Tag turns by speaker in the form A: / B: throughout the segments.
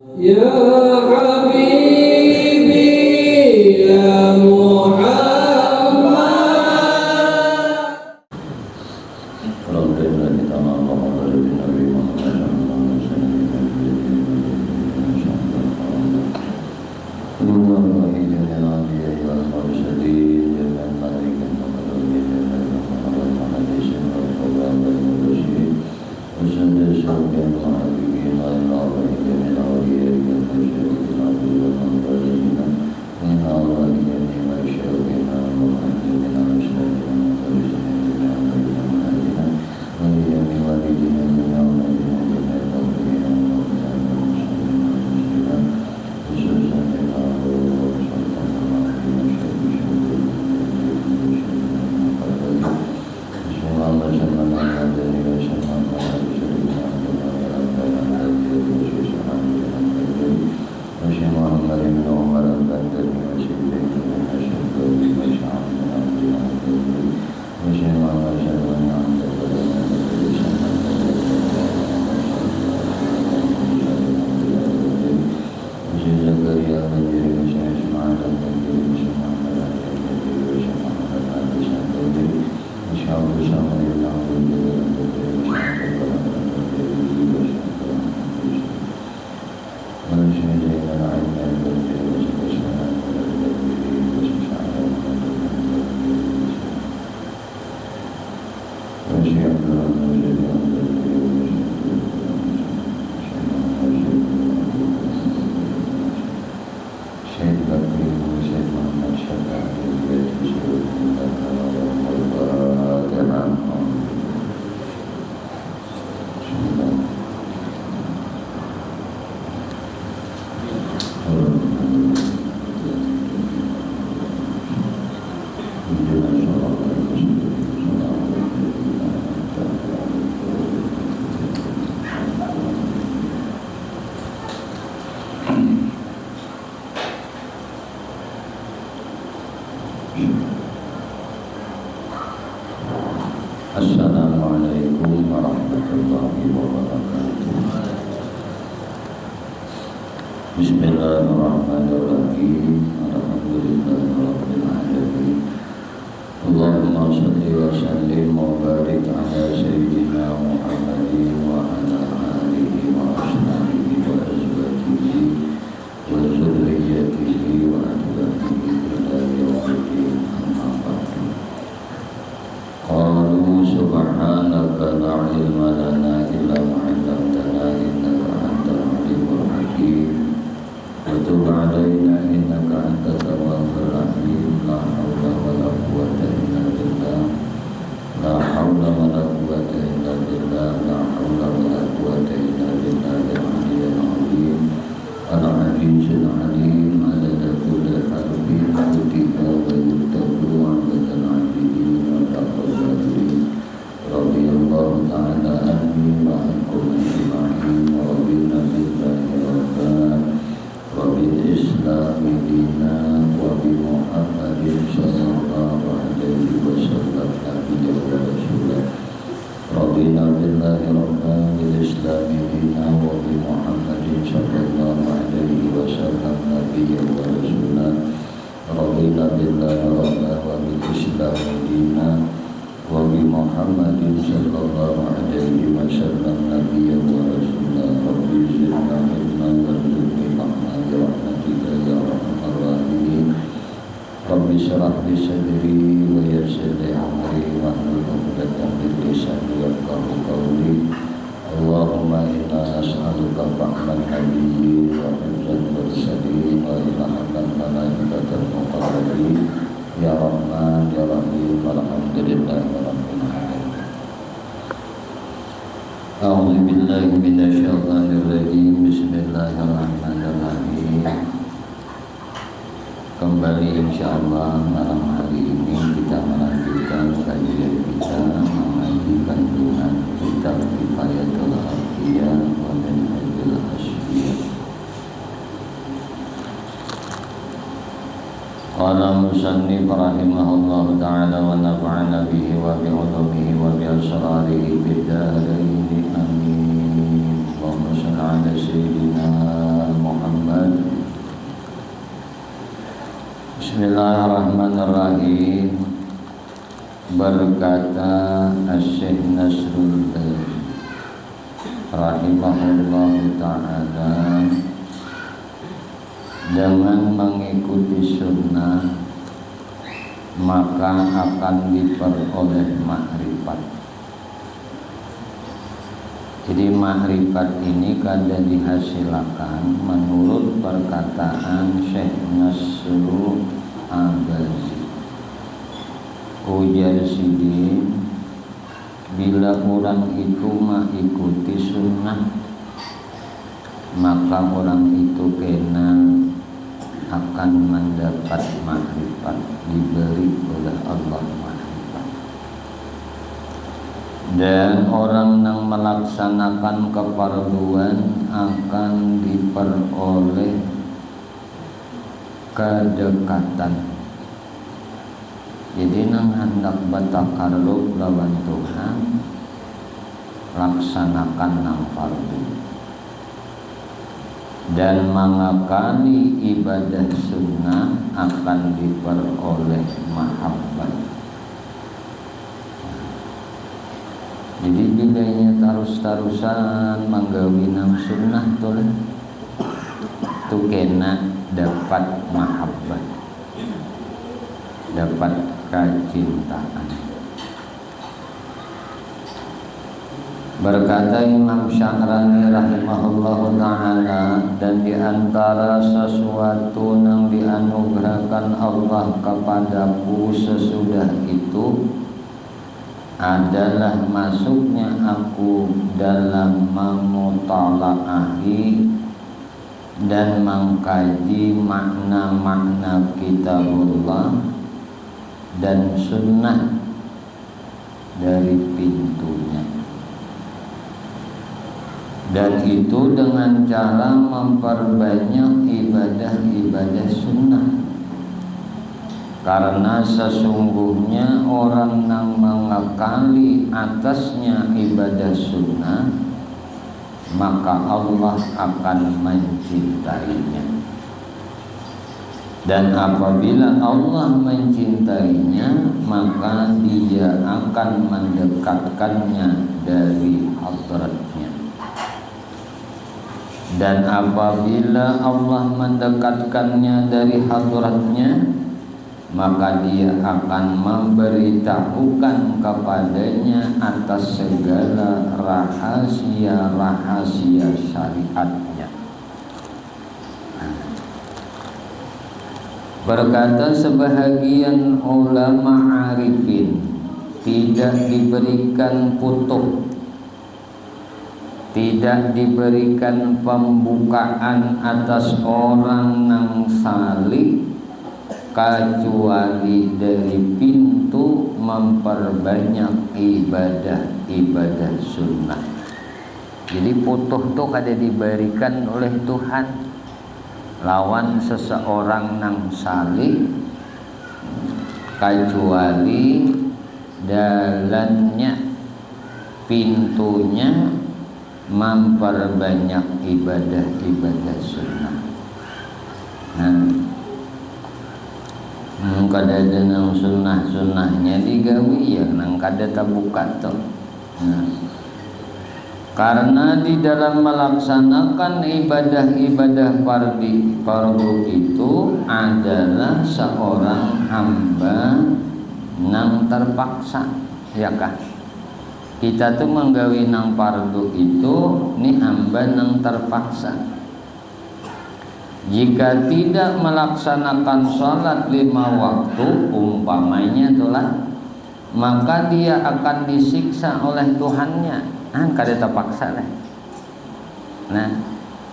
A: Ya Habibi ya Muhammad.
B: Assalamualaikum warahmatullahi wabarakatuh. Bismillahirrahmanirrahim. Alhamdulillahirabbil alamin. Allahumma shalli wa sallim wa barik ala sayyidina Muhammadin wa ala alihi wa ashabihi wa azwajihi wa dzurriyyatihi wa atba'ihi ila yaumil amma ba'du. Qalu subhanaka la ilma lana illa ma 'allamtana innaka antal alimul hakim. Wa tub 'alaina innaka antat tawwabur rahim. La haula wala quwwata illa billah. La haula wala quwwata illa billah. La haula wala quwwata illa billahil aliyyil azim. Al-'azizul 'alim 'adada kulli harfin kutiba wa yuktabu 'adadal 'abidin wa taqabbal. Radiyallahu ta'ala anni wa ankum ajma'in wa rabbina billahi rabban wa bil islami dinan wa bi Muhammadin sallallahu alaihi wasallam nabiyyan wa rasulah. Rabbina billahi rabban bil islami dinan wa bi Muhammadin sallallahu alaihi wasallam nabiyyan wa rasulah. Rabbina billahi rabban wa bil islami dinan wa bi Muhammadin sallallahu alaihi wasallam nabiyyan wa rasulah. Rabbi zidna ilman warzuqni fahman bi rahmatika ya arhamar rahimin. Rabbi shrah li sadri wa yassir li amri wahlul 'uqdatam min lisani yafqahu qawli. Allahumma inna nas'aluka fahman nabiyyin wa hifdzal mursalin wa ilhaman malaikatil muqarrabin. Ya Rahman, Ya Rahim, Alhamdulillahi Rabbil Alamin. A'udzu billahi minasyaitonir rajim. Bismillahirrahmanirrahim. Kembali insyaallah malam hari ini kita melanjutkan kajian kita mengaji kandungan kitab Kifayatul Awliya wa Minhajul Asfiya. Qala musannif rahimahullahu ta'ala wa nafa'ana bihi wa bi'ulumihi wa bi'asrarihi bid-darain amin. Allahumma shalli ala sayyidina Bismillahirrahmanirrahim. Berkata Asy-Syaikh Nasrul rahimahullahu ta'ala, dengan mengikuti sunnah maka akan diperoleh makrifat. Jadi makrifat ini kadang dihasilkan menurut perkataan Syekh Nasrul Abazi. Ujar sidin, bila orang itu mengikuti sunnah maka orang itu kena akan mendapat makrifat, diberi oleh Allah makrifat. Dan orang yang melaksanakan kefarduan akan diperoleh kedekatan. Jadi nang hendak batakarlub lawan Tuhan, laksanakan nang fardu. Dan mengakali ibadah sunnah akan diperoleh mahabbat. Jadi bilanya terus-terusan menggawi nang sunnah tu kena dapat mahabbat, dapat kecintaan. Berkata Imam Sya'rani rahimahullahu ta'ala, dan diantara sesuatu yang dianugerahkan Allah kepadaku sesudah itu adalah masuknya aku dalam memutala'ahi dan mengkaji makna-makna kitabullah dan sunnah dari pintunya. Dan itu dengan cara memperbanyak ibadah-ibadah sunnah. Karena sesungguhnya orang yang mengakali atasnya ibadah sunnah, maka Allah akan mencintainya. Dan apabila Allah mencintainya, maka Dia akan mendekatkannya dari hadratnya. Dan apabila Allah mendekatkannya dari hadratnya, maka Dia akan memberitahukan kepadanya atas segala rahasia-rahasia syariatnya. Berkata sebahagian ulama arifin, tidak diberikan putuk, tidak diberikan pembukaan atas orang yang salih kecuali dari pintu memperbanyak ibadah-ibadah sunnah. Jadi putuh itu kada diberikan oleh Tuhan lawan seseorang yang salih kecuali dalamnya, pintunya memperbanyak ibadah-ibadah sunnah. Kada ada nang sunnah-sunnahnya digawi ya nang kada tabuka to. Karena di dalam melaksanakan ibadah-ibadah fardu itu adalah seorang hamba nang terpaksa, ya kah? Kita tuh menggawi nang fardu itu ni hamba nang terpaksa. Jika tidak melaksanakan sholat 5 waktu umpamanya itulah, maka dia akan disiksa oleh Tuhannya. Kada terpaksa lah. Nah,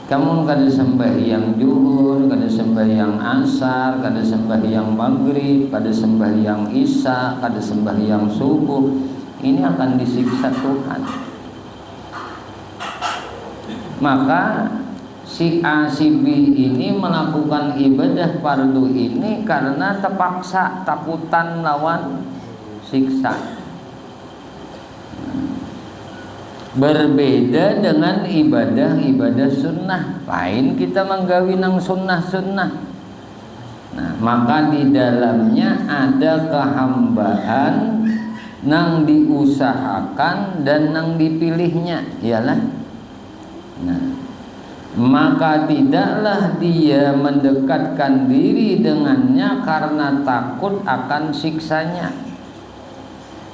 B: kamu kada sembahyang zuhur, kada sembahyang asar, kada sembahyang maghrib, kada sembahyang isya, kada sembahyang subuh, ini akan disiksa Tuhan. Maka si A, si B ini melakukan ibadah fardu ini karena terpaksa, takutan lawan siksa. Berbeda dengan ibadah-ibadah sunnah. Lain kita menggawi nang sunnah-sunnah. Nah, maka di dalamnya ada kehambaan nang diusahakan dan nang dipilihnya ialah, nah, maka tidaklah dia mendekatkan diri dengannya karena takut akan siksanya.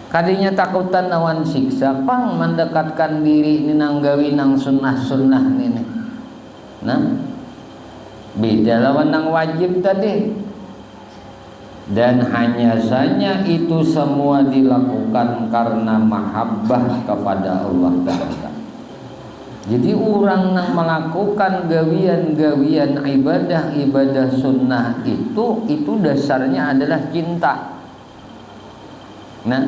B: Kadinya takutan lawan siksa, pang mendekatkan diri ini nang gawi nang sunnah-sunnah ini. Nah, beda lawan nang wajib tadi. Dan hanya saja itu semua dilakukan karena mahabbah kepada Allah Ta'ala. Jadi orang yang melakukan gawian-gawian ibadah sunnah itu dasarnya adalah cinta. Nah,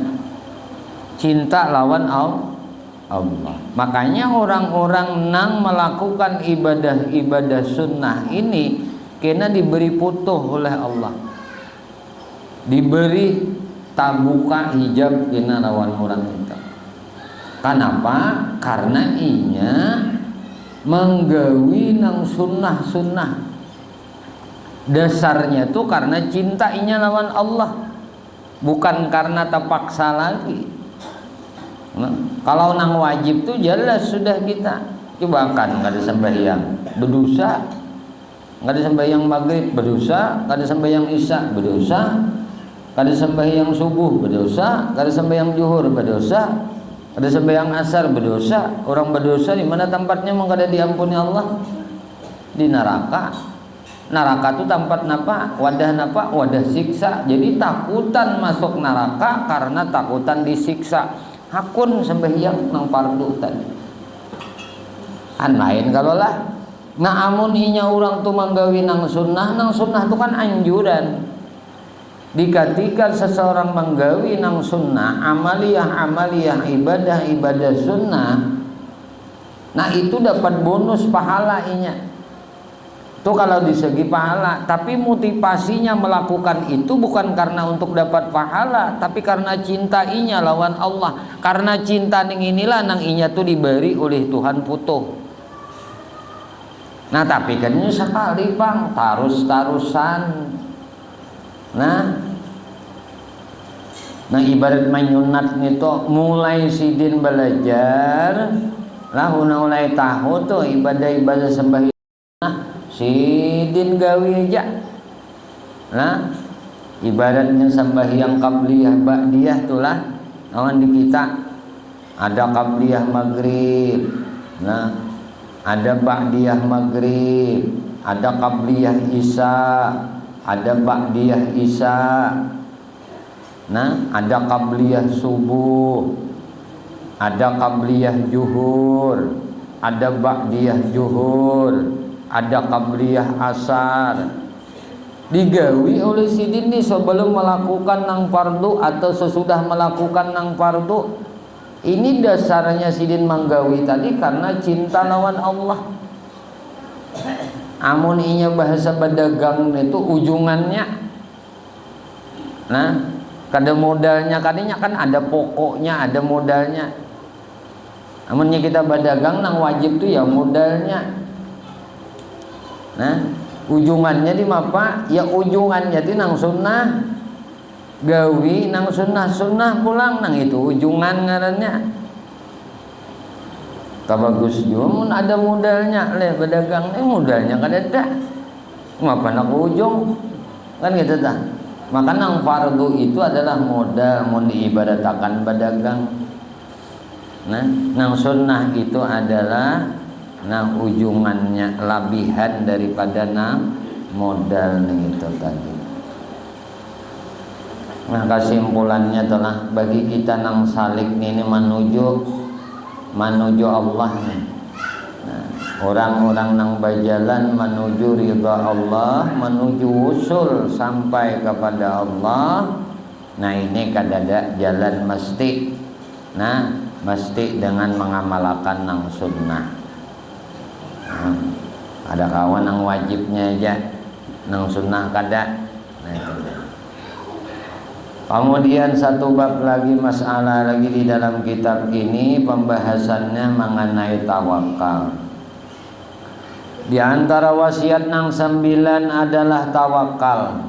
B: cinta lawan Allah. Makanya orang-orang yang melakukan ibadah sunnah ini kena diberi putuh oleh Allah, diberi tabuka hijab kena lawan orang itu. Kenapa? Karena inya menggawi nang sunnah-sunnah. Dasarnya tuh karena cinta inya lawan Allah, bukan karena terpaksa lagi. Nah, kalau nang wajib tuh jelas sudah kita. Coba kan nggak ada sembahyang berdosa, nggak ada sembahyang maghrib berdosa, nggak ada sembahyang isya berdosa, nggak ada sembahyang subuh berdosa, nggak ada sembahyang zuhur berdosa, ada sembahyang asar berdosa. Orang berdosa di mana tempatnya mau ada diampuni Allah? Di neraka. Neraka itu tempat napa? Wadah napa? Wadah siksa. Jadi takutan masuk neraka karena takutan disiksa. Hakun sembahyang nang fardu tadi. An lain kalau lah. Nah amun inya orang tu manggawi nang sunnah tu kan anjuran. Dikatakan seseorang menggawi nang sunnah, amaliyah ibadah sunnah, nah itu dapat bonus pahala inya. Itu kalau di segi pahala, tapi motivasinya melakukan itu bukan karena untuk dapat pahala, tapi karena cinta inya lawan Allah. Karena cinta ning inilah nang inya tuh diberi oleh Tuhan putuh. Nah tapi kan sekali bang, tarusan. Nah ibarat menyunat itu mulai sidin belajar lah mulai tahu tuh ibadah sembahyang. Nah sidin gawi aja. Nah ibaratnya sembahyang qabliyah ba'diyah tulah lawan di kita ada qabliyah maghrib. Nah ada ba'diyah maghrib, ada qabliyah isya, ada ba'diyah isya. Nah, ada qabliyah subuh, ada qabliyah zuhur, ada ba'diyah zuhur, ada qabliyah asar. Digawi oleh sidin nih sebelum melakukan nang fardu atau sesudah melakukan nang fardu. Ini dasarnya sidin manggawi tadi karena cinta lawan Allah. Amun inya bahasa berdagang itu ujungannya. Nah, kada modalnya kadinya kan ada pokoknya, ada modalnya. Amunnya kita berdagang nang wajib tuh ya modalnya. Nah, ujungannya di mapa? Ya ujungannya di nang sunnah. Gawi nang sunnah pulang nang itu ujungan ngarannya. Bagus juga mun ada modalnya leh berdagang modalnya kada ada. Ngapa nak ujung? Kan gitu dah. Maka nang fardu itu adalah modal mun diibaratakan berdagang. Nah, nang sunnah itu adalah nang ujungannya labihan daripada nang modal itu tadi. Nah kesimpulannya telah bagi kita nang salik ini menuju Allah nih. Nah, orang-orang nang berjalan menuju ridha Allah, menuju usul sampai kepada Allah. Nah ini kadada jalan mesti. Nah mesti dengan mengamalkan nang sunnah. Nah, ada kawan nang wajibnya aja, nang sunnah kada. Nah itu. Kemudian satu bab lagi, masalah lagi di dalam kitab ini pembahasannya mengenai tawakal.
C: Di antara wasiat nang 9 adalah tawakal.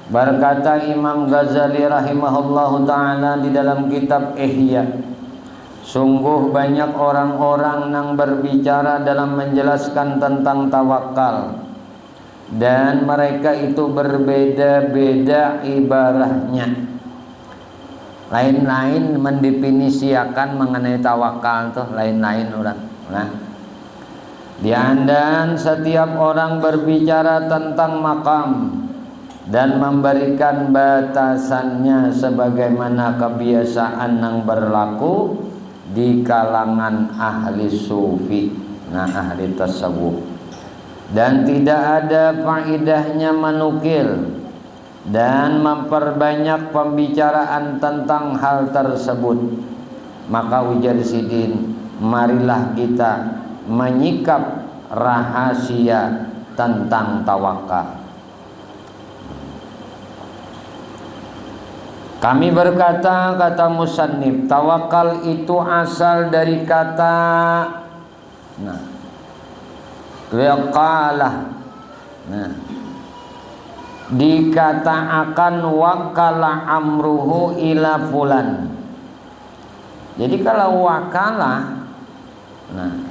C: Berkata Imam Ghazali rahimahullahu ta'ala di dalam kitab Ihya, sungguh banyak orang-orang yang berbicara dalam menjelaskan tentang tawakal, dan mereka itu berbeda-beda ibarahnya. Lain-lain mendefinisikan mengenai tawakal tuh lain-lain orang. Nah, dan setiap orang berbicara tentang makam dan memberikan batasannya sebagaimana kebiasaan yang berlaku di kalangan ahli sufi, nah ahli tasawuf. Dan tidak ada faedahnya menukil dan memperbanyak pembicaraan tentang hal tersebut. Maka ujar Sidin, marilah kita menyikap rahasia tentang tawakal. Kami berkata, kata musannif, tawakal itu asal dari kata waqalah. Nah, dikata akan wakala amruhu ila fulan. Jadi kalau wakalah, nah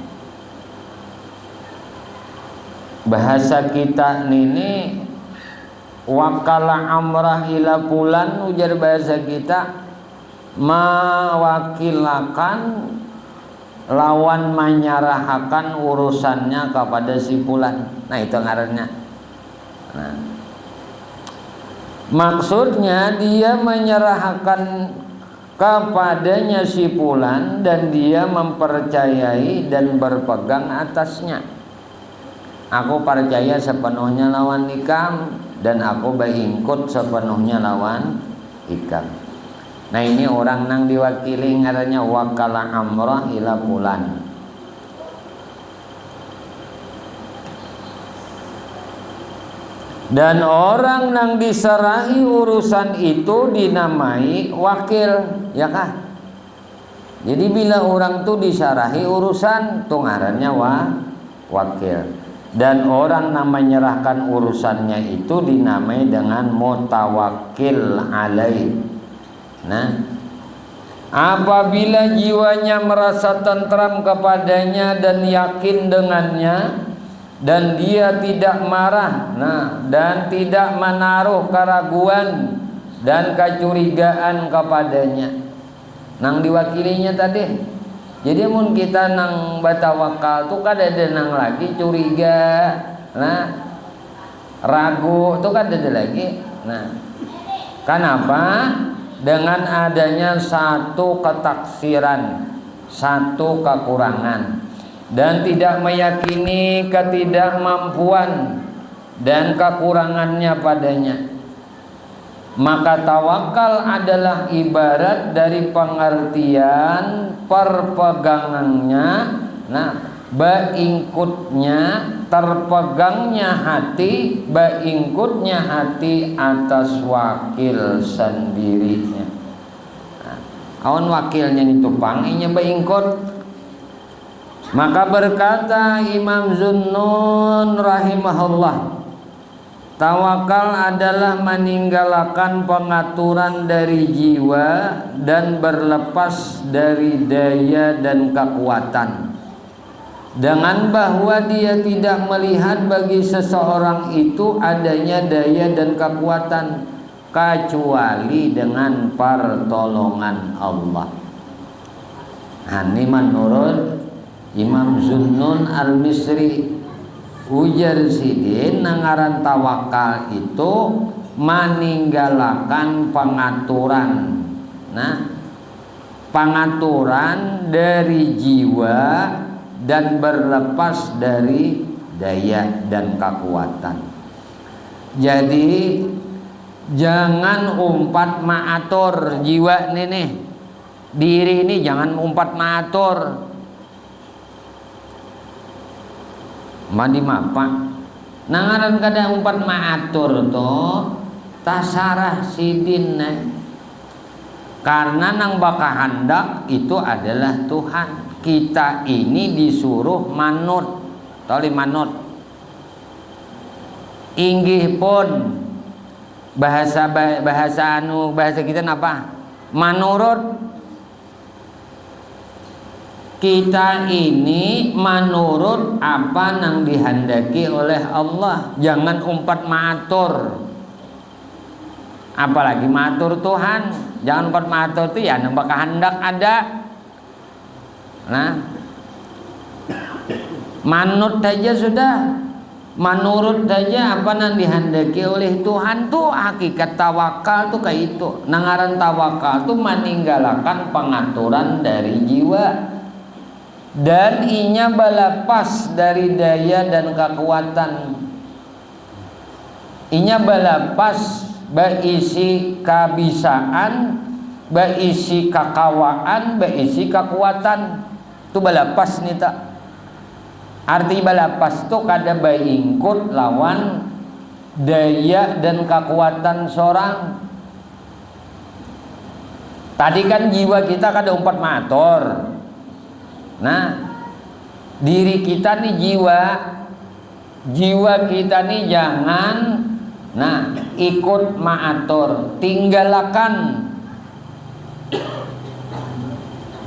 C: bahasa kita ini wakala amrah ila fulan, ujar bahasa kita mewakilakan lawan menyerahkan urusannya kepada si fulan. Nah itu ngarannya. Nah, maksudnya dia menyerahkan kepadanya si fulan dan dia mempercayai dan berpegang atasnya. Aku percaya sepenuhnya lawan ikam dan aku berikut sepenuhnya lawan ikam. Nah ini orang nang diwakili ngarannya wakala amrah ila fulan. Dan orang nang diserahi urusan itu dinamai wakil, ya kah? Jadi bila orang tuh diserahi urusan tuh ngarannya wakil. Dan orang yang menyerahkan urusannya itu dinamai dengan mutawakkil alaih. Nah, apabila jiwanya merasa tentram kepadanya dan yakin dengannya, dan dia tidak marah, nah, dan tidak menaruh keraguan dan kecurigaan kepadanya, nang diwakilinya tadi. Jadi mun kita nang batawakal tuh kada ada nang lagi curiga, nah ragu tuh kada ada lagi. Nah, kenapa? Dengan adanya satu ketaksiran, satu kekurangan, dan tidak meyakini ketidakmampuan dan kekurangannya padanya. Maka tawakal adalah ibarat dari pengertian perpegangannya, nah, beingkutnya, terpegangnya hati, beingkutnya hati atas wakil sendirinya. Nah, awan wakilnya ditupang, inya beingkut. Maka berkata Imam Zunnun rahimahullah, tawakal adalah meninggalkan pengaturan dari jiwa dan berlepas dari daya dan kekuatan, dengan bahwa dia tidak melihat bagi seseorang itu adanya daya dan kekuatan kecuali dengan pertolongan Allah. Ini menurut Imam Zunnun al-Misri. Ujar Sidin, nangaran tawakal itu meninggalkan pengaturan. Nah, pengaturan dari jiwa dan berlepas dari daya dan kekuatan. Jadi jangan umpat maatur jiwa nih, diri ini jangan umpat maatur. Mandi mapa nangaran kada umpat maatur toh tasarah Sidin karena nang baka handak itu adalah Tuhan. Kita ini disuruh manut atau manut. Inggih pun bahasa kita apa? Menurut kita ini menurut apa nang dihendaki oleh Allah, jangan umpat matur. Apalagi matur Tuhan, jangan umpat matur itu ya nambah kehendak ada. Nah, manut saja sudah, menurut saja apa nang dihendaki oleh Tuhan tuh hakikat tawakal tuh kayak itu. Nangaran tawakal tuh meninggalkan pengaturan dari jiwa dan inya balapas dari daya dan kekuatan. Inya balapas baisi kabisaan, baisi kakawaan, baisi kekuatan. Itu balapas nih tak. Arti balapas tuh kada baingkut lawan daya dan kekuatan seorang. Tadi kan jiwa kita kada umpat matur. Nah, diri kita nih jiwa kita nih jangan ikut maatur, tinggalkan.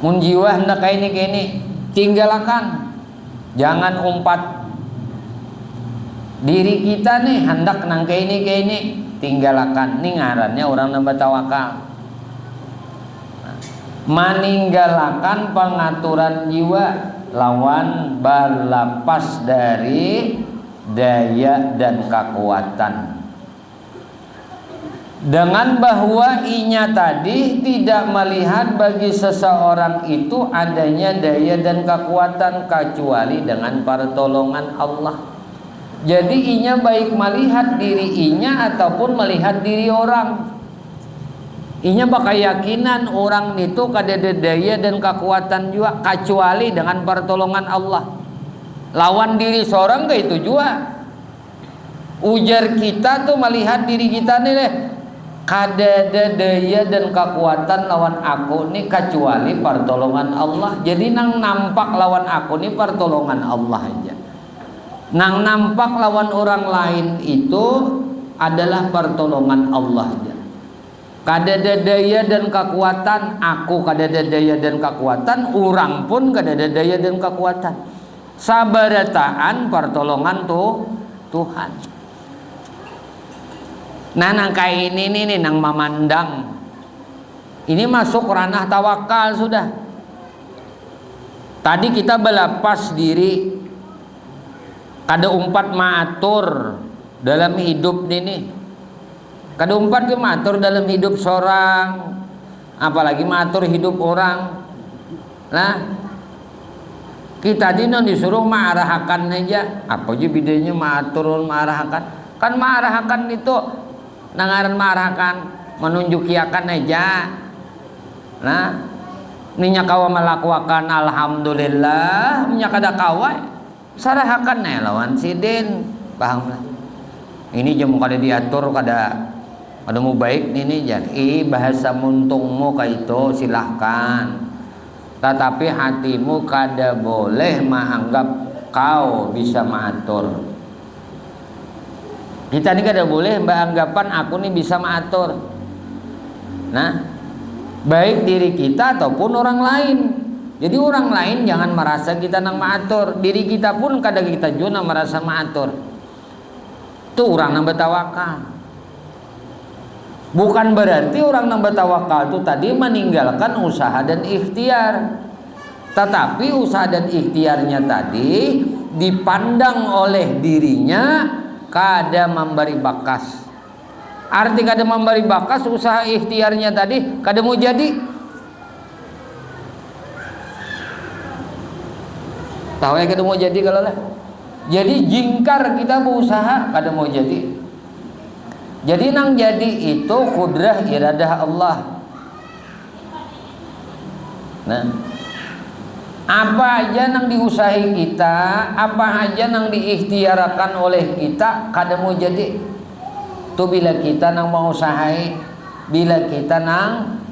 C: Mun jiwa hendak kayak ini, tinggalkan. Jangan umpat. Diri kita nih hendak nang kayak ini, tinggalkan. Nih ngarannya orang nambah tawakal. Meninggalkan pengaturan jiwa lawan balapas dari daya dan kekuatan, dengan bahwa inya tadi tidak melihat bagi seseorang itu adanya daya dan kekuatan kecuali dengan pertolongan Allah. Jadi inya baik melihat diri inya ataupun melihat diri orang, inya bakal yakinan orang itu kada ada daya dan kekuatan juga kecuali dengan pertolongan Allah. Lawan diri seorang ke itu juga. Ujar kita tuh melihat diri kita nih deh, kada ada daya dan kekuatan lawan aku nih kecuali pertolongan Allah. Jadi nang nampak lawan aku nih pertolongan Allah aja. Nang nampak lawan orang lain itu adalah pertolongan Allah aja. Kada ada daya dan kekuatan, aku kada ada daya dan kekuatan, orang pun kada ada daya dan kekuatan. Sabarataan pertolongan tuh Tuhan. Nah, nang kayak ini nih nang memandang. Ini masuk ranah tawakal sudah. Tadi kita belapas diri, kada umpat maatur dalam hidup ini. Kada umpat ke matur dalam hidup seorang, apalagi matur hidup orang. Nah, kita dino disuruh maarahakan aja. Apa aja bedanya matur maarahakan? Kan maarahakan itu nangaran maarahakan menunjukiakan aja. Nah, ninya kawa melakukan alhamdulillah, nya kada kawa sarahakan lawan sidin. Paham lah. Ini jamu kada diatur kada mau baik ini jadi bahasa muntungmu kayak itu silahkan, tetapi hatimu kada boleh menganggap kau bisa mengatur. Kita ini kada boleh beranggapan aku ini bisa mengatur. Nah, baik diri kita ataupun orang lain. Jadi orang lain jangan merasa kita nang mengatur, diri kita pun kada kita juga merasa mengatur. Itu orang nang bertawakal. Bukan berarti orang yang bertawakal itu tadi meninggalkan usaha dan ikhtiar. Tetapi usaha dan ikhtiarnya tadi dipandang oleh dirinya kada memberi bakas. Arti kada memberi bakas, usaha ikhtiarnya tadi kada mau jadi. Tahu ya kada mau jadi kalau lah. Jadi jingkar kita berusaha kada mau jadi. Jadi nang jadi itu kudrah iradah Allah. Nah, apa aja nang diusahi kita, apa aja nang diikhtiarakan oleh kita kada mau jadi. Tuh bila kita nang mau usahai, bila kita nang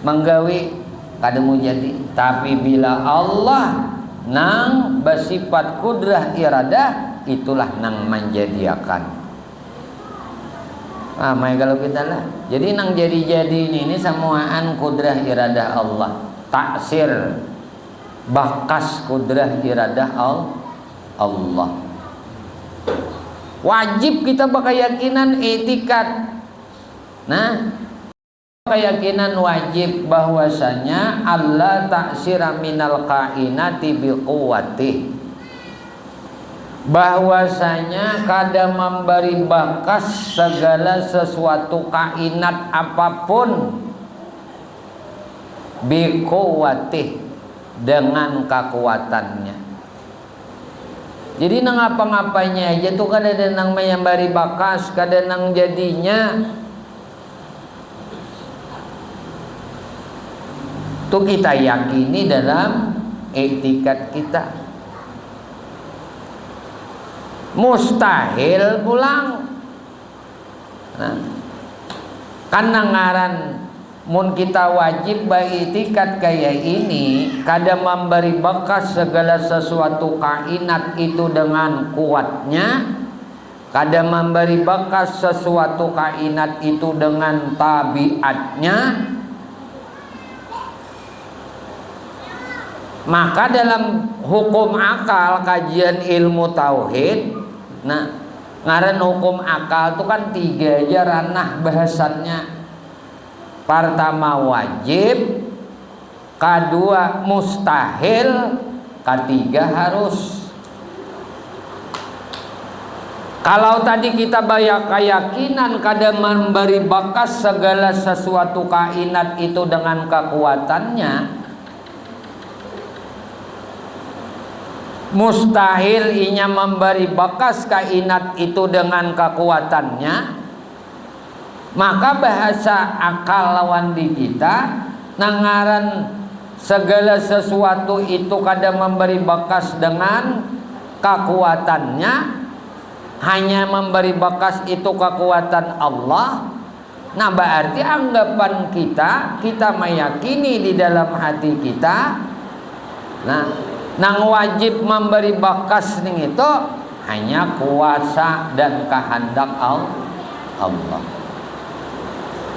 C: menggawi kada mau jadi. Tapi bila Allah nang bersifat kudrah iradah itulah nang menjadiakan. Mai kalau kita lah. Jadi nang jadi ini semuaan kudrah iradah Allah. Taksir bakas kudrah iradah Allah. Wajib kita berkeyakinan etikat. Nah, keyakinan wajib bahwasanya Allah taksira minal kainati biquwwati. Bahwasanya kada memberi bakas segala sesuatu kainat apapun biquwwati dengan kekuatannya. Jadi nang apa-ngapanya aja tuh kada ada nang memberi bakas, kada nang jadinya. Tuh kita yakini dalam etikat kita. Mustahil pulang. Nah, karena ngaran mun kita wajib beritikat kayak ini, kada memberi bekas segala sesuatu kainat itu dengan kuatnya, kada memberi bekas sesuatu kainat itu dengan tabiatnya. Maka dalam hukum akal kajian ilmu tauhid, nah ngaran hukum akal itu kan 3 aja ranah bahasannya. Pertama wajib, kedua mustahil, ketiga harus. Kalau tadi kita banyak keyakinan kada memberi bakas segala sesuatu kainat itu dengan kekuatannya, mustahil inya memberi bakas kainat itu dengan kekuatannya, maka bahasa akal lawan di kita nangaran segala sesuatu itu kada memberi bakas dengan kekuatannya, hanya memberi bakas itu kekuatan Allah. Nah berarti anggapan kita meyakini di dalam hati kita, nang wajib memberi bakas ning itu hanya kuasa dan kehendak Allah.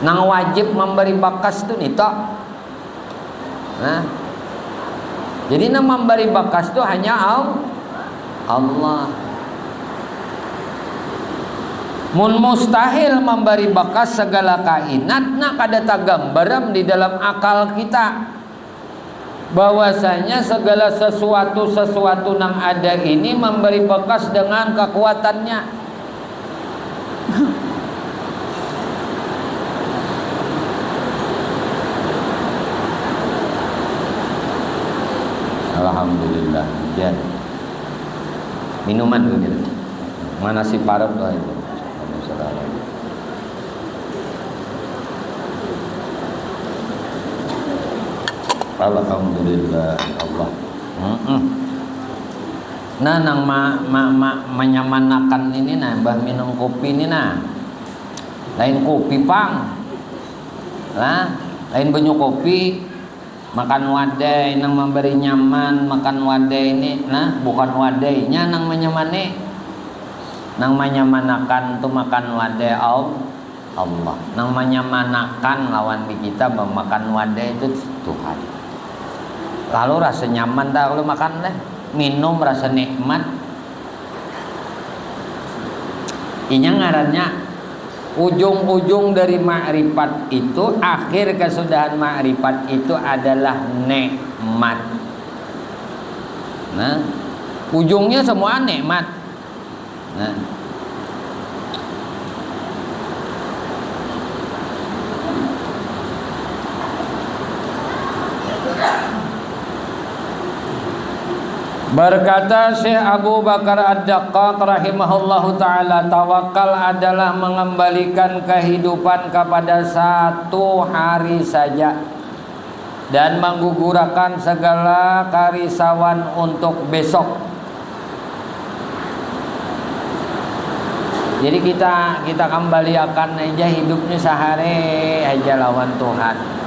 C: Nang wajib memberi bakas itu nito. Nah, jadi nang memberi bakas itu hanya Allah. Mun mustahil memberi bakas segala kainat, nah kada tagambaram di dalam akal kita bahwasanya segala sesuatu yang ada ini memberi bekas dengan kekuatannya. Alhamdulillah. Jan. Minuman dulu. Mana si parab tuh itu. Alhamdulillah Allah. Nah nang menyamanakan ini nah bah minum kopi ini nah lain kopi pang lah lain banyak kopi makan wadai nang memberi nyaman makan wadai ini nah bukan wadainya nang menyamane nang menyamanakan tuh makan wadai Allah nang menyamanakan lawan di kita memakan wadai itu Tuhan. Lalu rasa nyaman dah kalau makan deh, minum rasa nikmat. Inya ngarannya ujung-ujung dari ma'rifat itu, akhir kesudahan ma'rifat itu adalah nikmat. Nah, ujungnya semua nikmat. Nah, berkata Syekh Abu Bakar Ad-Daqqaq rahimahullahu ta'ala, tawakal adalah mengembalikan kehidupan kepada 1 hari saja dan menggugurkan segala kerisauan untuk besok. Jadi kita kembali akan aja hidupnya sehari aja lawan Tuhan.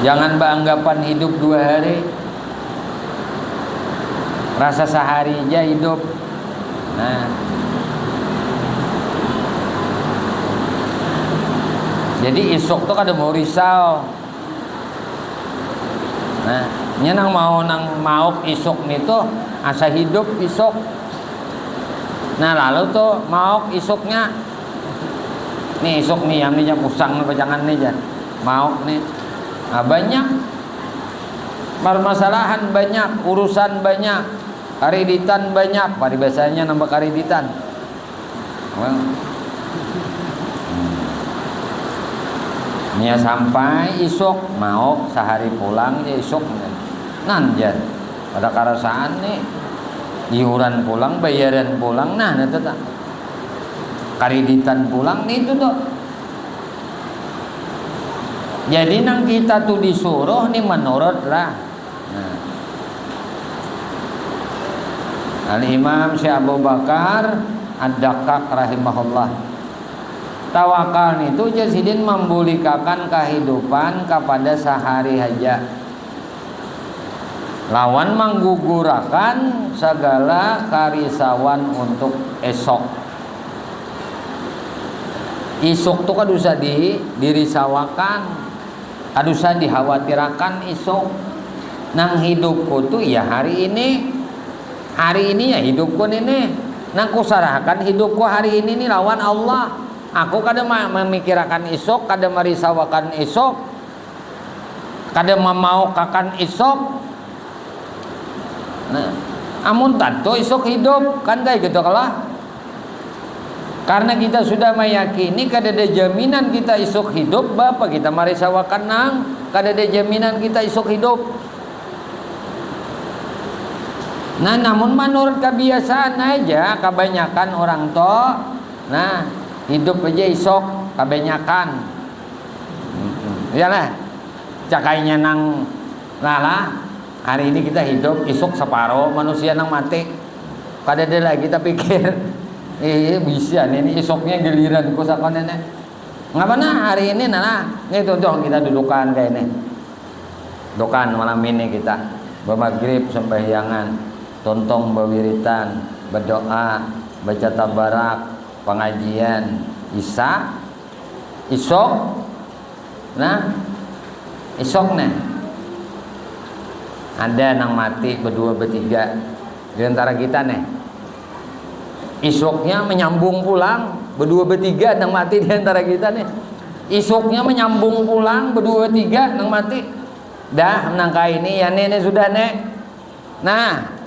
C: Jangan beranggapan hidup 2 hari, rasa sehari aja hidup. Nah, jadi isuk tuh kada mau risau. Nah, nyenang mau isuk nih tuh asa hidup isuk. Nah, lalu tuh mau isuknya nih, isuk nih yang nih pusang nih jangan nih jan. Mau nih. Nah, banyak permasalahan, banyak urusan, banyak kariditan, banyak paribasanya nambah kariditan. Nya sampai isuk mau sehari pulang ya isuk nanjan pada karasaan nih iuran pulang, bayaran pulang, nah itu tak kariditan pulang nih itu tuh. Jadi nang kita tuh disuruh nih menurut lah. Nah, Al-Imam Syekh Abu Bakar Ad-Daqqaq rahimahullah, tawakal itu jasidin membulikakan kehidupan kepada sehari aja, lawan menggugurakan segala karisauan untuk esok. Isuk tuh kadusa dirisawakan, kadusa dikhawatirkan isuk. Nang hidupku tuh ya hari ini ya hidupku ini. Nang kusarahakan hidupku hari ini nih lawan Allah. Aku kada memikirkan isuk, kada merisawakan isuk, kada memaukakan isuk. Nah, amun tanto isuk hidup kan kayak gitu kalah. Karena kita sudah meyakini kada ada jaminan kita isuk hidup, bapa kita merisawakan nang kada ada jaminan kita isuk hidup. Nah, namun menurut kebiasaan aja kebanyakan orang tua, nah hidup aja isok kebanyakan. Iyalah, cakainya nang lala. Hari ini kita hidup, isok separuh manusia nang mati. Kada ada lagi kita pikir, bisa nih isoknya giliran ku sakon nenek. Ngapa nah hari ini nah itu dong kita dudukan kayak ini. Dudukan malam ini kita bermaghrib sembahyangan, tontong bewiritan, berdoa, baca tabarak, pengajian, isya, isok, nah, isok nih, ada nang mati berdua bertiga di antara kita nih, isoknya menyambung pulang berdua bertiga nang mati di antara kita nih, isoknya menyambung pulang berdua bertiga nang mati, dah menangka ini ya nenek sudah nek, nah.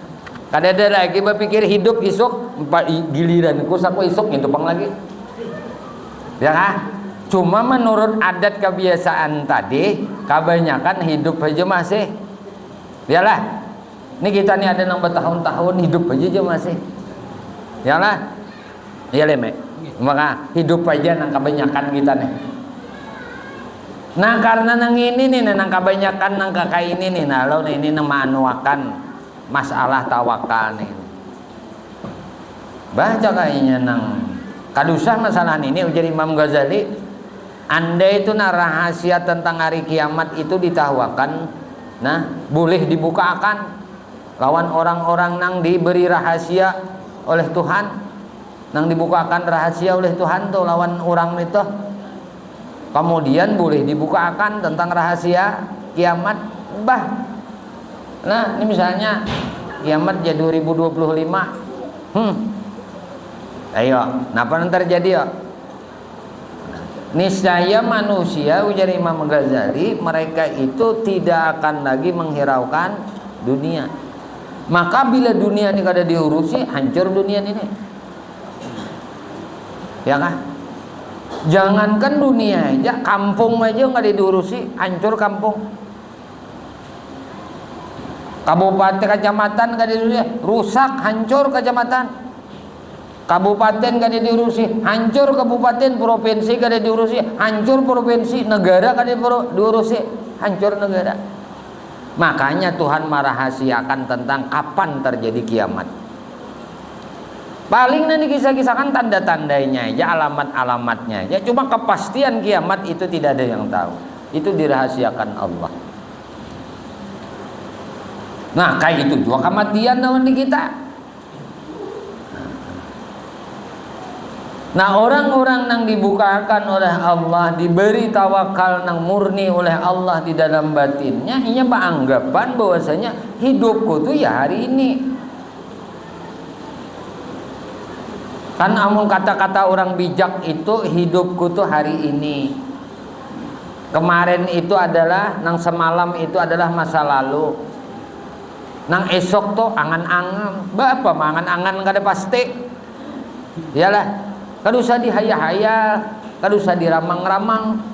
C: Kada ada lagi berpikir hidup isuk giliran aku isuk itu pang lagi. Ya kan? Cuma menurut adat kebiasaan tadi, kebanyakan hidup aja masih. Yalah. Ini kita nih ada nang bertahun-tahun hidup aja masih. Yalah. Iya leme. Maka hidup aja nang kebanyakan kita nih. Nah, karena nang ini nih nang kebanyakan nang kakak ini nih, nah lo ini nang manuakan masalah tawakal nih. Baca kayaknya nang kadusah masalah ini ujar Imam Ghazali, andai itu nah rahasia tentang hari kiamat itu ditawakan, nah boleh dibukakan lawan orang-orang nang diberi rahasia oleh Tuhan, nang dibukakan rahasia oleh Tuhan tuh lawan orang itu, kemudian boleh dibukakan tentang rahasia kiamat. Nah, ini misalnya kiamat ya 2025. Ayo, napa nanti terjadi ya? Niscaya manusia ujar Imam Ghazali, mereka itu tidak akan lagi menghiraukan dunia. Maka bila dunia ini kada diurusi, hancur dunia ini. Ya kan? Jangankan dunia aja, kampung aja nggak diurusi, hancur kampung. Kabupaten kecamatan gak diurusi, rusak, hancur kecamatan. Kabupaten gak diurusi, hancur kabupaten. Provinsi gak diurusi, hancur provinsi. Negara gak diurusi, hancur negara. Makanya Tuhan merahasiakan tentang kapan terjadi kiamat. Paling nanti kisah-kisahkan tanda-tandanya aja, alamat-alamatnya aja. Cuma kepastian kiamat itu tidak ada yang tahu. Itu dirahasiakan Allah. Nah kayak itu juga kematian lawan di kita. Nah orang-orang yang dibukakan oleh Allah, diberi tawakal nang murni oleh Allah di dalam batinnya, ini beranggapan bahwasanya hidupku tuh ya hari ini. Kan amun kata-kata orang bijak itu, hidupku tuh hari ini. Kemarin itu adalah, nang semalam itu adalah masa lalu. Nang esok tuh angan-angan. Apa angan-angan gak ada pasti. Iyalah. Kada usah dihayal-hayal, kada usah diramang-ramang.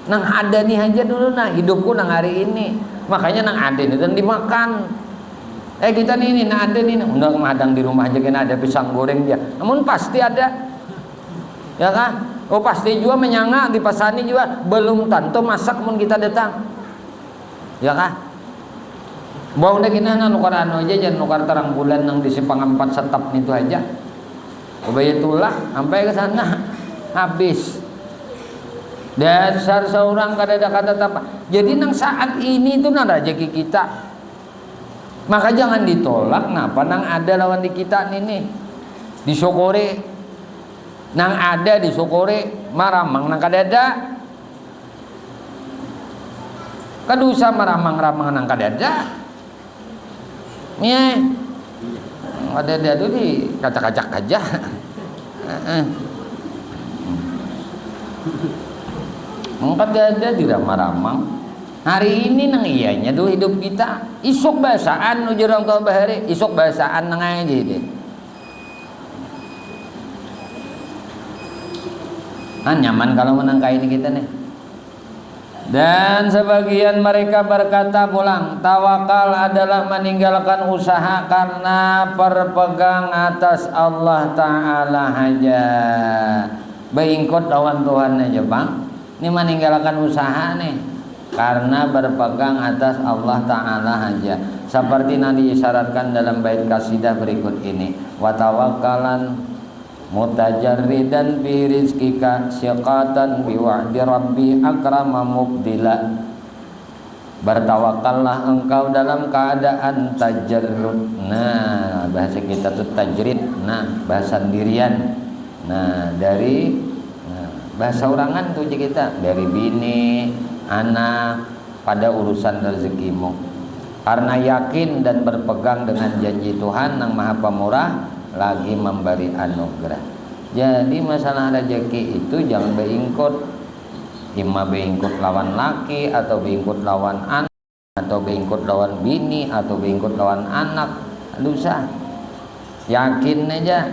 C: Nang ada nih aja dulu, nah hidupku nang hari ini. Makanya nang ada nih dan dimakan. Kita nih nang ada nih, undang madang di rumah aja kan ada pisang goreng dia. Namun pasti ada, ya kan? Oh pasti juga menyangka di pasani juga belum tentu masak mun kita datang, ya kan? Bawa udah kena nukar anu aja, jangan nukar terang bulan nang di Simpang 4 setap itu aja. Ubayatullah sampai ke sana habis. Dasar seorang kada ada kata apa. Jadi nang saat ini itu nang rezeki kita. Maka jangan ditolak. Napa nang ada lawan di kita nih disyukuri. Nang ada disyukuri, maramang nang kada ada. Kadusa maramang-ramang nang kada ada. Nih. Ada dia tuh di kacak-kacak aja. Mengkat ada di ramah-ramang. Hari ini nang iyanya dulu hidup kita. Isok bahasaan ujar orang tua bahari. Isok bahasaan nang aja deh. Nyaman kalau menangkai ini kita nih. Dan sebagian mereka berkata pulang, tawakal adalah meninggalkan usaha karena berpegang atas Allah Ta'ala aja. Beingkut lawan Tuhan aja bang. Ini meninggalkan usaha nih karena berpegang atas Allah Ta'ala aja. Seperti yang diisyaratkan dalam bait kasidah berikut ini. Wa tawakkalan mutajarridan fi rizqika syiqatan bi wa'di rabbi akrama mubdila. Bertawakallah engkau dalam keadaan tajarrud. Nah bahasa kita tuh tajrid. Nah bahasa sendirian. Nah dari bahasa orangan tuh kita dari bini anak pada urusan rezekimu, karena yakin dan berpegang dengan janji Tuhan yang Maha Pemurah lagi memberi anugerah. Jadi masalah rezeki itu jangan beingkut, imma beingkut lawan laki atau beingkut lawan anak atau beingkut lawan bini atau beingkut lawan anak. Dosa. Yakin aja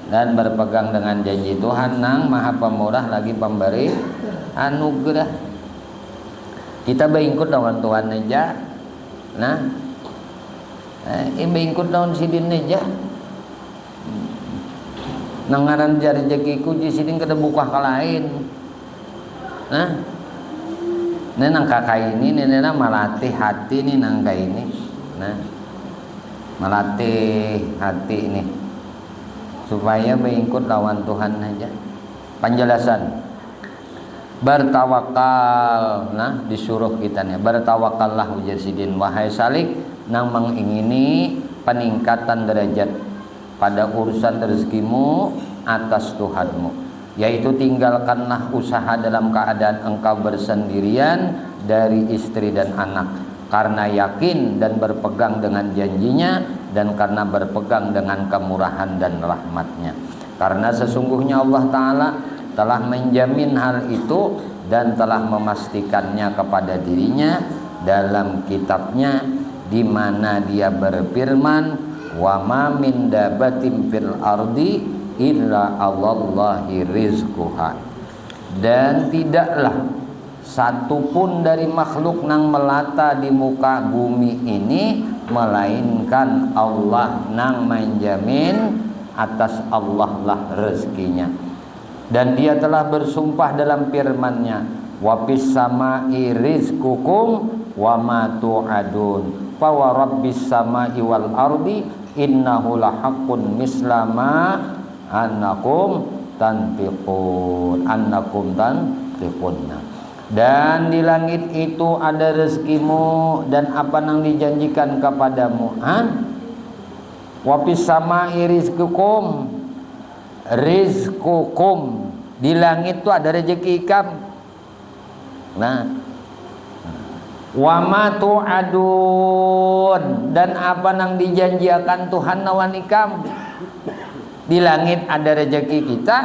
C: dan berpegang dengan janji Tuhan nang Maha Pemurah lagi pemberi anugerah. Kita beingkut lawan Tuhan aja. Nah, beingkut lawan sidin aja. Nangaran jari rezekiku di sini kada buka ke lain. Nah, nang kakak ini nena melatih hati nih nang kayak ini. Nah, melatih hati ini supaya mengikut lawan Tuhan aja. Penjelasan bertawakal, nah disuruh kita nih bertawakallah ujar sidin wahai salik nang mengingini peningkatan derajat pada urusan rezekimu atas Tuhanmu, yaitu tinggalkanlah usaha dalam keadaan engkau bersendirian dari istri dan anak, karena yakin dan berpegang dengan janjinya dan karena berpegang dengan kemurahan dan rahmatnya. Karena sesungguhnya Allah Ta'ala telah menjamin hal itu dan telah memastikannya kepada dirinya dalam kitabnya, di mana dia berfirman, wa ma min dabatin fil ardi illa Allahi rizquha. Dan tidaklah satupun dari makhluk nang melata di muka bumi ini melainkan Allah nang menjamin atas Allah lah rezekinya. Dan dia telah bersumpah dalam firman-Nya, wa fis samai rizqukum wa ma tu'adun fa wa rabbis samai wal ardi innahu lahaqqun mislama annakum tantiqun. Dan di langit itu ada rezekimu dan apa yang dijanjikan kepadamu. Wapis sama rizqukum, rizqukum, di langit itu ada rezeki ikam. Nah, wama tu'adun, dan apa yang dijanjikan Tuhan nawan ikam. Di langit ada rezeki kita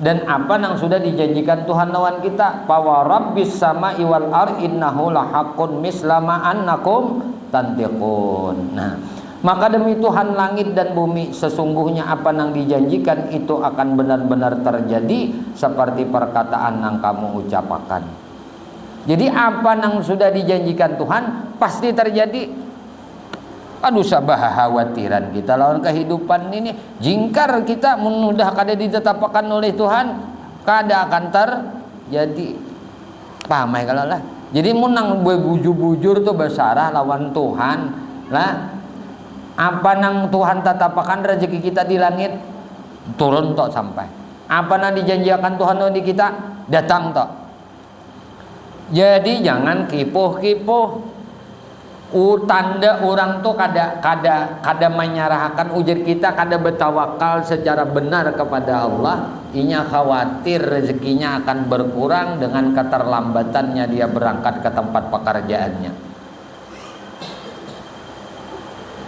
C: dan apa yang sudah dijanjikan Tuhan lawan kita. Fa rabbis sama'i wal ar innahu lahaqqun mislama annakum tantiqun. Nah, maka demi Tuhan langit dan bumi, sesungguhnya apa yang dijanjikan itu akan benar-benar terjadi seperti perkataan yang kamu ucapkan. Jadi apa yang sudah dijanjikan Tuhan pasti terjadi. Aduh, sabah khawatiran kita lawan kehidupan ini. Jingkar kita mudah kada ditetapkan oleh Tuhan, kada akan terjadi. Paham ya kalau lah. Jadi munang bujur-bujur tuh besarah lawan Tuhan lah. Apa nang Tuhan tetapkan rezeki kita di langit turun tok sampai. Apa nang dijanjikan Tuhan di kita datang tok. Jadi jangan kipuh-kipuh. Tanda orang tuh kada menyerahkan ujar kita, kada bertawakal secara benar kepada Allah. Inya khawatir rezekinya akan berkurang dengan keterlambatannya dia berangkat ke tempat pekerjaannya.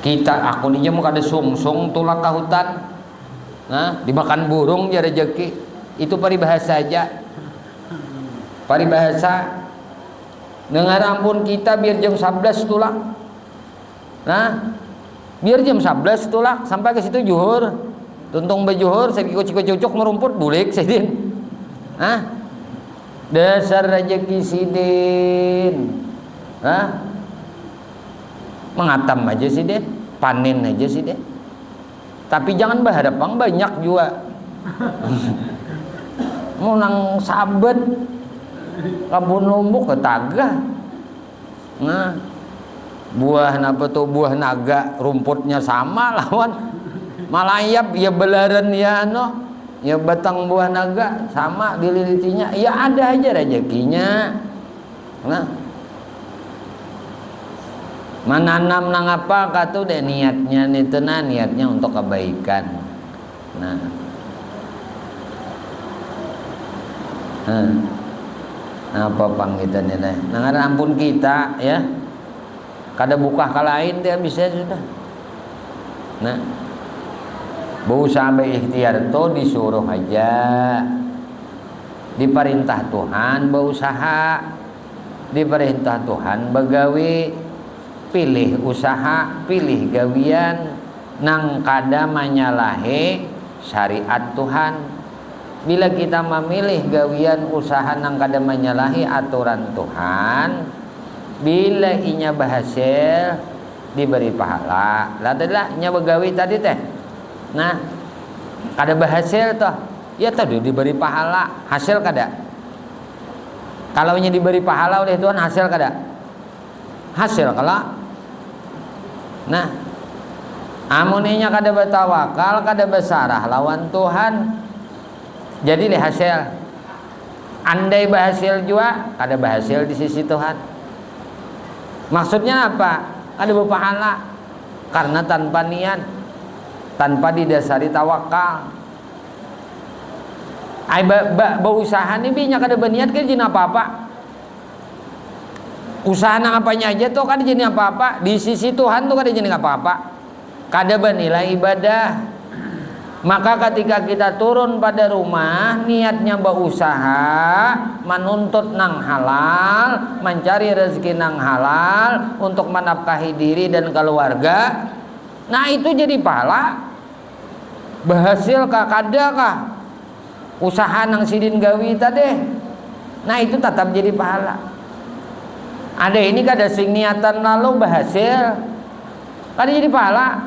C: Kita aku nih mau kada sungsung tulak ke hutan, nah dimakan burung ya rezeki. Itu paribahasa aja, paribahasa. Dengar ampun kita biar jam 11 tulak. Nah, biar jam 11 tulak sampai ke situ juhur. Tuntung bejuhur, sekiko-ciko-cucuk merumput bulik sidin. Dasar rezeki sidin. Mengatam aja sidin, panen aja sidin. Tapi jangan berharap banyak juga. Mau nang sabet kabun lombok ke tagah. Nah, buah apa tuh buah naga rumputnya sama lawan malayap ya belaran ya ya batang buah naga sama dililitinya ya ada aja rezekinya. Nah, menanam nang apa katu deh niatnya niatnya untuk kebaikan. Nah, apa pang kita nilai nangan ampun kita ya kada buka ke lain dia bisa sudah. Nah, berusaha berikhtiar tuh disuruh aja, diperintah Tuhan berusaha, diperintah Tuhan begawi, pilih usaha, pilih gawian nang kada menyalahi syariat Tuhan. Bila kita memilih gawian usaha nang kada menyalahi aturan Tuhan, bila inya berhasil diberi pahala. Lah adalah inya begawi tadi teh. Nah, kada berhasil toh, ya tadi diberi pahala. Hasil kada? Kalau inya diberi pahala oleh Tuhan hasil kada? Hasil kalau. Nah, amun inya kada bertawakal, kada besarah lawan Tuhan. Jadi deh hasil. Andai berhasil juga, kada berhasil di sisi Tuhan. Maksudnya apa? Ada berpahala karena tanpa niat, tanpa didasari tawakal. Ai berusaha nih binya kada berniat kan jin apa-apa. Usaha nang apanya aja tuh kada jadi apa-apa. Di sisi Tuhan tuh kada jadi apa-apa. Kada bernilai ibadah. Maka ketika kita turun pada rumah, niatnya berusaha menuntut nang halal, mencari rezeki nang halal untuk menafkahi diri dan keluarga. Nah, itu jadi pahala. Berhasil kah kada kah? Usaha nang sidin gawi tadi. Nah, itu tetap jadi pahala. Ada ini kada sing niatan lalu berhasil. Kada jadi pahala.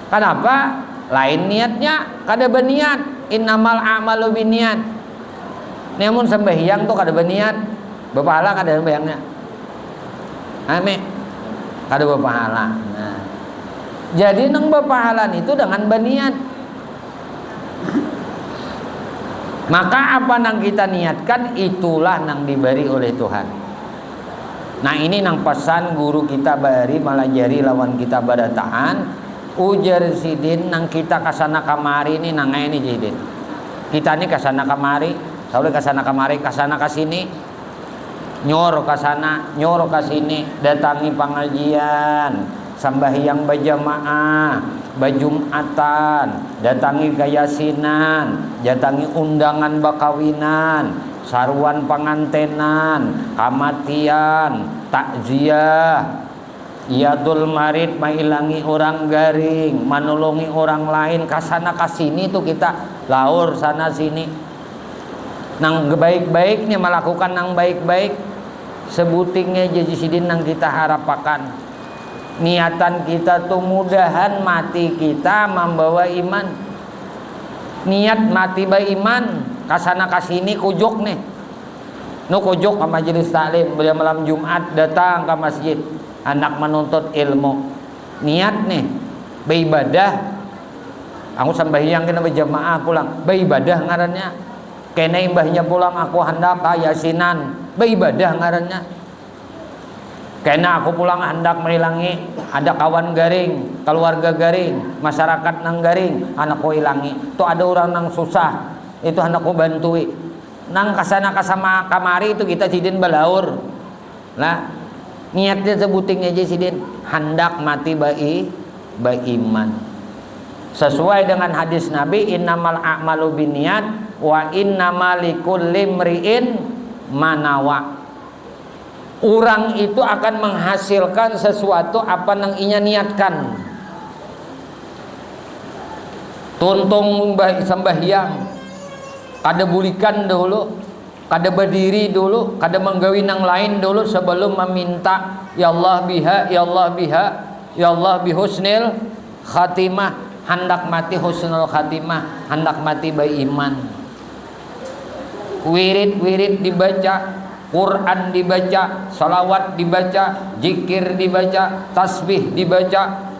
C: Kenapa? Lain niatnya kada berniat. Innamal a'malu binniat. Namun sembahyang tuh kada berniat, berpahala kada sembahyangnya. Ame kada berpahala. Nah, jadi nang berpahala itu dengan berniat. Maka apa nang kita niatkan itulah nang diberi oleh Tuhan. Nah ini nang pesan guru kita bari malajari lawan kita badataan ujar sidin nang kita kasana kamari ini nang ini jidin. Kita ini kasana kamari, soalnya kasana kamari, kasana kasini, nyoro kasana, nyoro kasini, datangi pengajian, sambahyang berjamaah, bajumatan, datangi gayasinan, datangi undangan bakawinan, saruan pangantenan, kamatian, takziah, iadul marid, mailangi orang garing, menolongi orang lain, kasana kasini tuh kita laur sana sini. Nang baik-baiknya melakukan nang baik-baik, sebutingnya jadi sidin nang kita harapakan. Niatan kita tuh mudahan mati kita membawa iman. Niat mati bayi iman kasana kasini kujuk nih. Nu kujuk ke majelis taklim pada malam Jumat datang ke masjid anak menuntut ilmu. Niat nih beribadah. Aku sambahyang kena berjamaah pulang beribadah ngarannya. Kena imbahnya pulang aku hendak yasinan beribadah ngarannya. Kena aku pulang hendak merilangi ada kawan garing, keluarga garing, masyarakat nang garing, anakku ilangi. Tuh ada orang nang susah, itu anakku bantui. Nang kasana kasama kamari itu kita sidin balaur. Lah, niatnya sebutingnya aja sidin hendak mati bai iman. Sesuai dengan hadis Nabi innamal a'malu binniyat wa innamal likulli imri'in manawa. Orang itu akan menghasilkan sesuatu apa yang inya niatkan. Tuntung sembahyang, kada bulikan dulu, kada berdiri dulu, kada menggawi nang lain dulu sebelum meminta ya Allah biha, ya Allah biha, ya Allah bihusnil khatimah, hendak mati husnul khatimah, hendak mati bayi iman. Wirid dibaca, Quran dibaca, salawat dibaca, zikir dibaca, tasbih dibaca.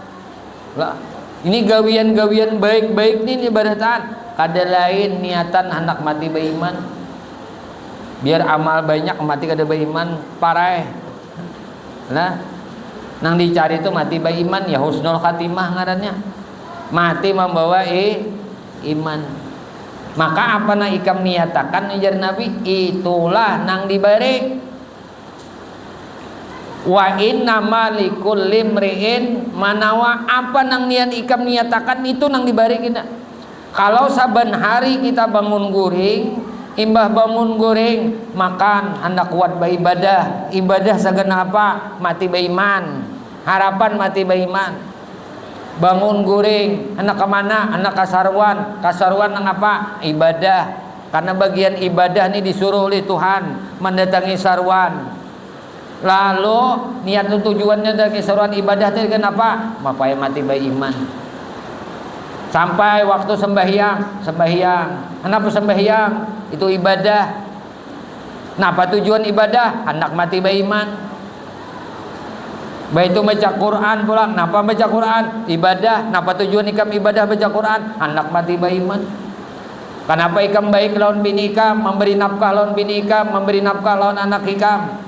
C: Lah, ini gawian-gawian baik-baik nih ibadatan. Kada lain niatan hendak mati beriman. Biar amal banyak mati kada beriman parai. Nah, nang dicari itu mati beriman ya husnul khatimah ngarannya. Mati membawa iman. Maka apa na ikam niatakan ujar Nabi itulah nang diberi. Wa inna malikul limriin manawa apa nang niat ikam niatakan itu nang diberi kita. Kalau saban hari kita bangun guring, imbah bangun guring makan hendak kuat beribadah, ibadah segenapa mati beriman, harapan mati beriman. Bangun guring, anak kemana? Anak kasaruan nang apa? Ibadah. Karena bagian ibadah ini disuruh oleh Tuhan mendatangi sarwan. Lalu niat tujuannya dari saruan ibadah itu kenapa? Mapaya mati bayi iman. Sampai waktu sembahyang. Kenapa sembahyang? Itu ibadah. Napa tujuan ibadah? Hendak mati bayi iman. Baik itu baca Quran pulang, napa baca Quran? Ibadah. Napa tujuan ikam ibadah baca Quran? Hendak mati bayi iman. Kenapa ikam baik lawan bini ikam, memberi nafkah lawan bini ikam, memberi nafkah lawan anak ikam,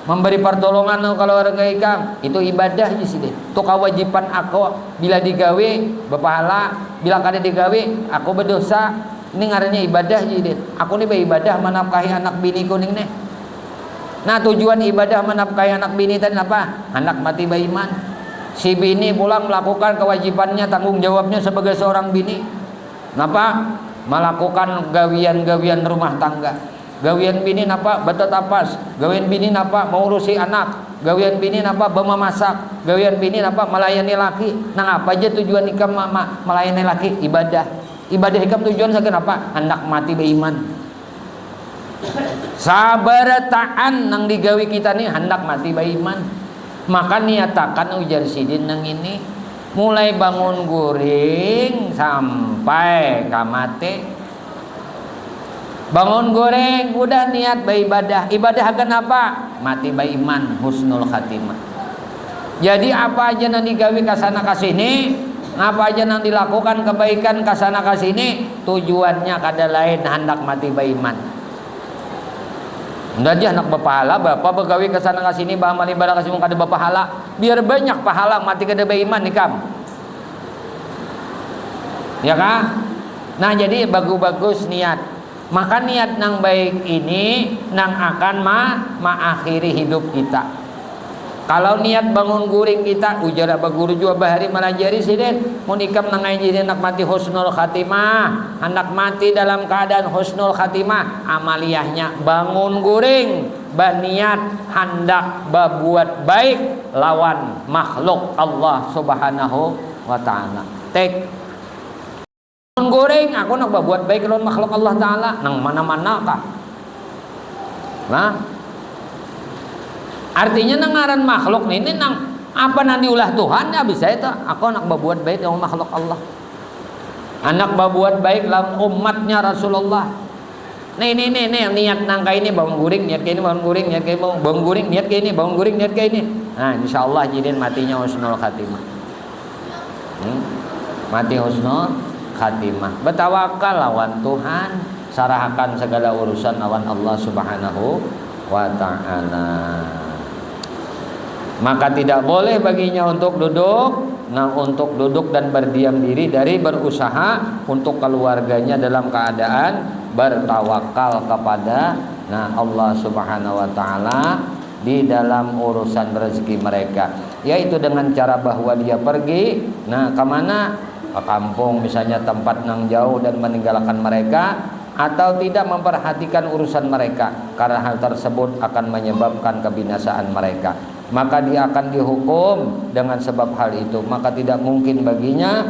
C: memberi pertolongan kalau keluarga ikam, itu ibadah di sini. Itu kewajiban aku bila digawe berpahala, bila kada digawe aku berdosa. Ini ngarannya ibadah jadi. Aku ni beribadah menafkahi anak bini kuning nih. Nah tujuan ibadah menafkahi anak bini tadi apa? Anak mati bayi iman. Si bini pulang melakukan kewajibannya, tanggung jawabnya sebagai seorang bini. Kenapa? Melakukan gawian-gawian rumah tangga. Gawian bini napa? Betot tapas. Gawian bini napa? Mengurusi anak. Gawian bini napa? Memasak. Gawian bini napa? Melayani laki. Nah apa aja tujuan ikam melayani laki? Ibadah. Ibadah ikam tujuan segan apa? Hendak mati bayi iman. Sabarataan nang digawi kita nih hendak mati bayi iman. Maka niatakan ujar sidin nang ini mulai bangun guring sampai kamate. Bangun guring udah niat beribadah. Ibadah akan apa? Mati bayi iman husnul khatimah. Jadi apa aja nang digawi kasana kasini Ngapa aja nang dilakukan kebaikan kasana kasini tujuannya kada lain hendak mati beriman. Ndak aja anak berpahala bapak begawi kesana kasini beramal ibadah kasih kada berpahala biar banyak pahala mati kada beriman nih kam. Ya kah? Nah jadi bagus-bagus niat. Maka niat nang baik ini nang akan mengakhiri hidup kita. Kalau niat bangun guring kita ujara baguru jua bahari melajari sidin mun ikam nang jadi anak mati husnul khatimah, anak mati dalam keadaan husnul khatimah, amaliyahnya bangun guring berniat hendak berbuat baik lawan makhluk Allah Subhanahu wa taala. Tek bangun guring aku nak berbuat baik lawan makhluk Allah taala nang mana-mana kah? Nah artinya nangaran makhluk ini nang apa nanti ulah Tuhan ya bisa itu aku nak berbuat baik dengan makhluk Allah, anak berbuat baik lawan umatnya Rasulullah. Nih niat nang kayak ini bangun guring niat kayak ini bangun guring niat kayak bangun guring niat kayak ini bangun guring niat kayak ini. Nah insyaallah jadiin matinya husnul khatimah. Mati husnul khatimah. Bertawakal lawan Tuhan, sarahkan segala urusan lawan Allah Subhanahu wa taala. Maka tidak boleh baginya untuk duduk, untuk duduk dan berdiam diri dari berusaha untuk keluarganya dalam keadaan bertawakal kepada Allah Subhanahu wa taala di dalam urusan rezeki mereka, yaitu dengan cara bahwa dia pergi kemana, ke kampung misalnya tempat yang jauh dan meninggalkan mereka, atau tidak memperhatikan urusan mereka, karena hal tersebut akan menyebabkan kebinasaan mereka. Maka dia akan dihukum dengan sebab hal itu. Maka tidak mungkin baginya,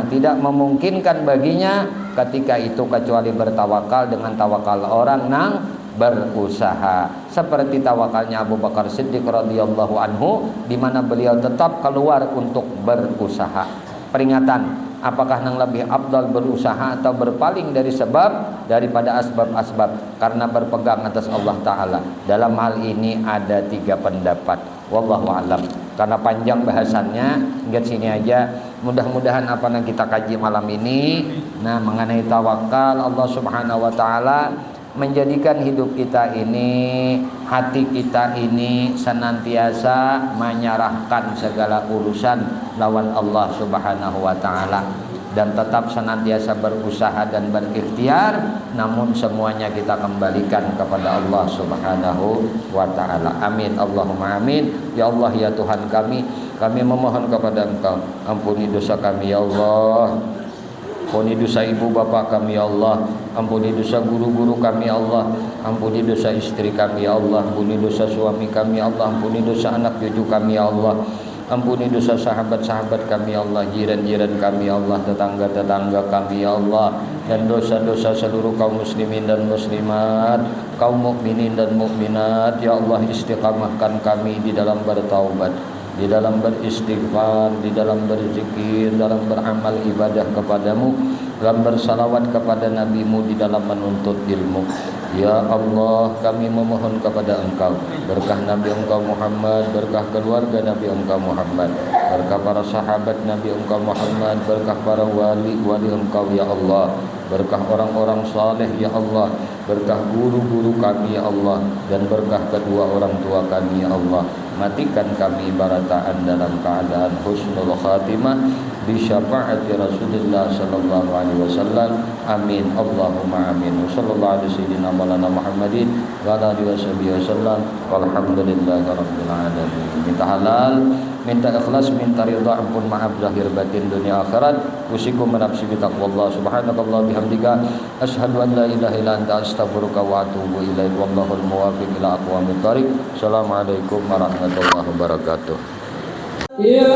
C: tidak memungkinkan baginya ketika itu kecuali bertawakal dengan tawakal orang nang berusaha. Seperti tawakalnya Abu Bakar Siddiq radhiyallahu anhu, di mana beliau tetap keluar untuk berusaha. Peringatan, apakah yang lebih afdal berusaha atau berpaling dari sebab daripada asbab-asbab karena berpegang atas Allah Ta'ala? Dalam hal ini ada 3 pendapat. Wallahu alam. Karena panjang bahasannya, hingga sini aja. Mudah-mudahan apa yang kita kaji malam ini mengenai tawakal Allah Subhanahu wa taala menjadikan hidup kita ini, hati kita ini senantiasa menyerahkan segala urusan lawan Allah Subhanahu wa taala, dan tetap senantiasa berusaha dan berikhtiar, namun semuanya kita kembalikan kepada Allah Subhanahu wa taala. Amin Allahumma amin. Ya Allah ya Tuhan kami memohon kepada Engkau, ampuni dosa kami ya Allah. Ampuni dosa ibu bapa kami ya Allah, ampuni dosa guru-guru kami ya Allah, ampuni dosa istri kami ya Allah, ampuni dosa suami kami ya Allah, ampuni dosa anak cucu kami ya Allah, ampuni dosa sahabat-sahabat kami ya Allah, jiran-jiran kami ya Allah, tetangga-tetangga kami ya Allah, dan dosa-dosa seluruh kaum muslimin dan muslimat, kaum mukminin dan mukminat ya Allah. Istiqamahkan kami di dalam bertaubat, di dalam beristighfar, di dalam berzikir, dalam beramal ibadah kepadamu, dalam bersalawat kepada nabimu, di dalam menuntut ilmu. Ya Allah, kami memohon kepada Engkau berkah Nabi Engkau Muhammad, berkah keluarga Nabi Engkau Muhammad, berkah para sahabat Nabi Engkau Muhammad, berkah para wali-wali Engkau ya Allah, berkah orang-orang saleh ya Allah, berkah guru-guru kami ya Allah, dan berkah kedua orang tua kami ya Allah. Matikan kami barataan dalam keadaan husnul khatimah bi syafaati Rasulullah sallallahu alaihi wasallam. Amin Allahumma amin. Sallallahu alaihi sayyidina maulana Muhammadin wa ala alihi wasallam. Walhamdulillahirabbil alamin. Minta halal, minta ikhlas, minta ridha, ampun maaf zahir batin dunia akhirat. Usikum menafsi bi taqwallah. Subhanakallah bihamdika asyhadu an la ilaha illa anta astaghfiruka wa atubu ilaik. Wallahul muwaffiq ila aqwamit thoriq. Assalamualaikum warahmatullahi wabarakatuh.
A: Ya